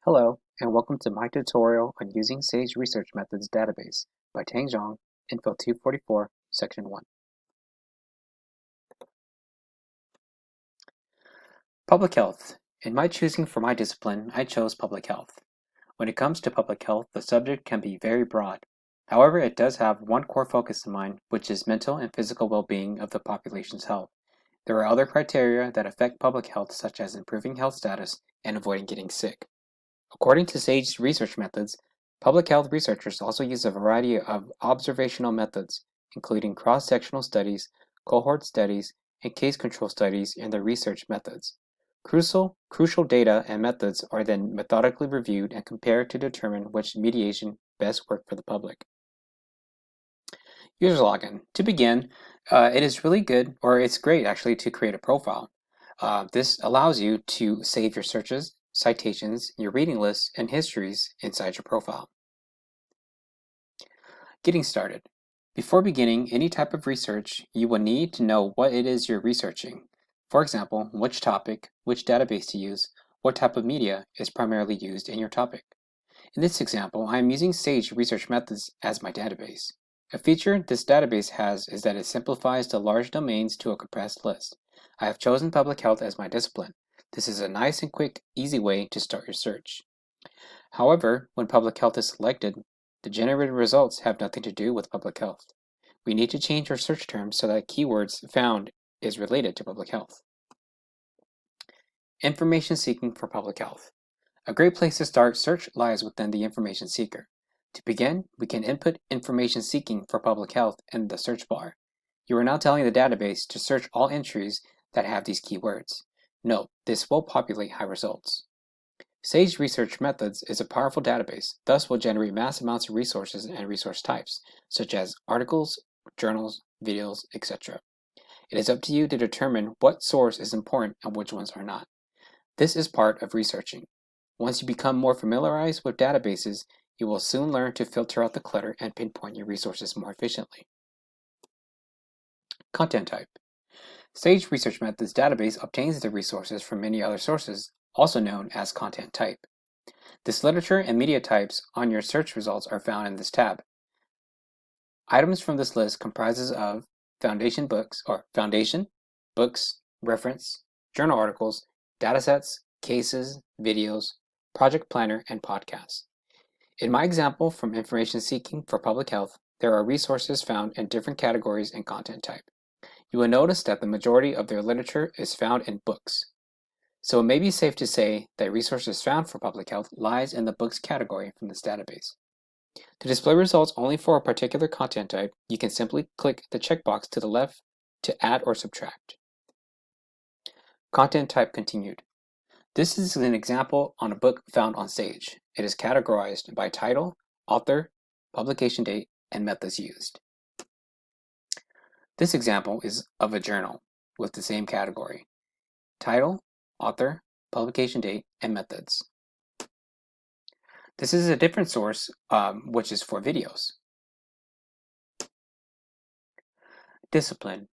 Hello, and welcome to my tutorial on using Sage Research Methods database by Tang Zhang, Info244, Section 1. Public health. In my choosing for my discipline, I chose public health. When it comes to public health, the subject can be very broad. However, it does have one core focus in mind, which is mental and physical well-being of the population's health. There are other criteria that affect public health, such as improving health status and avoiding getting sick. According to Sage research methods, public health researchers also use a variety of observational methods, including cross-sectional studies, cohort studies, and case control studies in their research methods. Crucial data and methods are then methodically reviewed and compared to determine which mediation best work for the public. User login. To begin, it is really good, or it's great actually, to create a profile. This allows you to save your searches, citations, your reading lists, and histories inside your profile. Getting started. Before beginning any type of research, you will need to know what it is you're researching. For example, which topic, which database to use, what type of media is primarily used in your topic. In this example, I am using Sage Research Methods as my database. A feature this database has is that it simplifies the large domains to a compressed list. I have chosen public health as my discipline. This is a nice and quick, easy way to start your search. However, when public health is selected, the generated results have nothing to do with public health. We need to change our search terms so that keywords found is related to public health. Information seeking for public health. A great place to start search lies within the information seeker. To begin, we can input information seeking for public health in the search bar. You are now telling the database to search all entries that have these keywords. Note, this will populate high results. Sage Research Methods is a powerful database, thus will generate mass amounts of resources and resource types, such as articles, journals, videos, etc. It is up to you to determine what source is important and which ones are not. This is part of researching. Once you become more familiarized with databases, you will soon learn to filter out the clutter and pinpoint your resources more efficiently. Content type. Sage Research Methods database obtains the resources from many other sources, also known as content type. This literature and media types on your search results are found in this tab. Items from this list comprises of foundation, books, reference, journal articles, datasets, cases, videos, project planner, and podcasts. In my example from information seeking for public health, there are resources found in different categories and content type. You will notice that the majority of their literature is found in books. So it may be safe to say that resources found for public health lies in the books category from this database. To display results only for a particular content type, you can simply click the checkbox to the left to add or subtract. Content type continued. This is an example on a book found on Sage. It is categorized by title, author, publication date, and methods used. This example is of a journal with the same category: title, author, publication date, and methods. This is a different source, which is for videos. Discipline.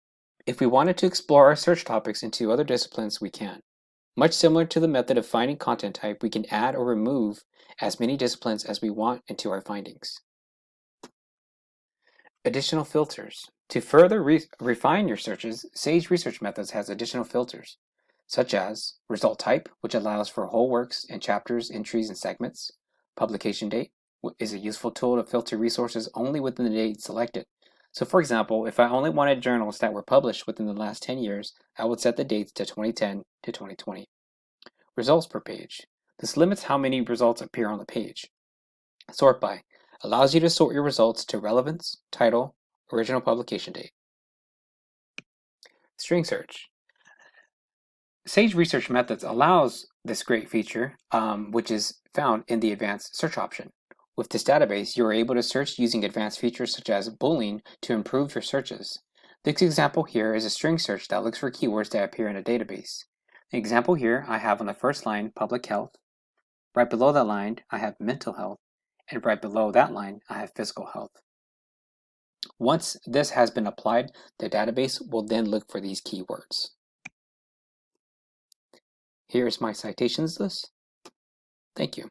If we wanted to explore our search topics into other disciplines, we can. Much similar to the method of finding content type, we can add or remove as many disciplines as we want into our findings. Additional filters. To further refine your searches, Sage Research Methods has additional filters, such as result type, which allows for whole works and chapters, entries, and segments. Publication date is a useful tool to filter resources only within the date selected. So for example, if I only wanted journals that were published within the last 10 years, I would set the dates to 2010 to 2020. Results per page. This limits how many results appear on the page. Sort by allows you to sort your results to relevance, title, original publication date. String search. Sage Research Methods allows this great feature, which is found in the advanced search option. With this database, you are able to search using advanced features such as Boolean to improve your searches. This example here is a string search that looks for keywords that appear in a database. The example here I have on the first line, public health. Right below that line, I have mental health. And right below that line, I have physical health. Once this has been applied, the database will then look for these keywords. Here is my citations list. Thank you.